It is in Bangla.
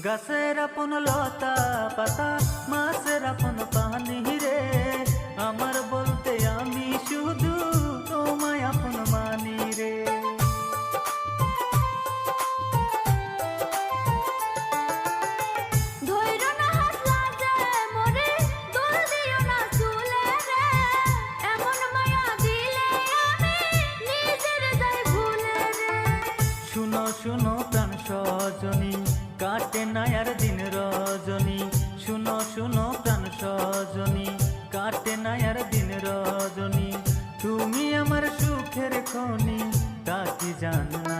গাছের আপন লতা পাতা মাছের আপন পানি রে, আমার বলতে আমি শুধু তোমায় আপন মানি রে। শুনো শুনো প্রাণ সজনী, কাটে না আর দিন রজনী। শুনো শুনো প্রাণ সজনী, কাটে না আর দিন রজনী। তুমি আমার সুখের খনি, তা কি জানো না?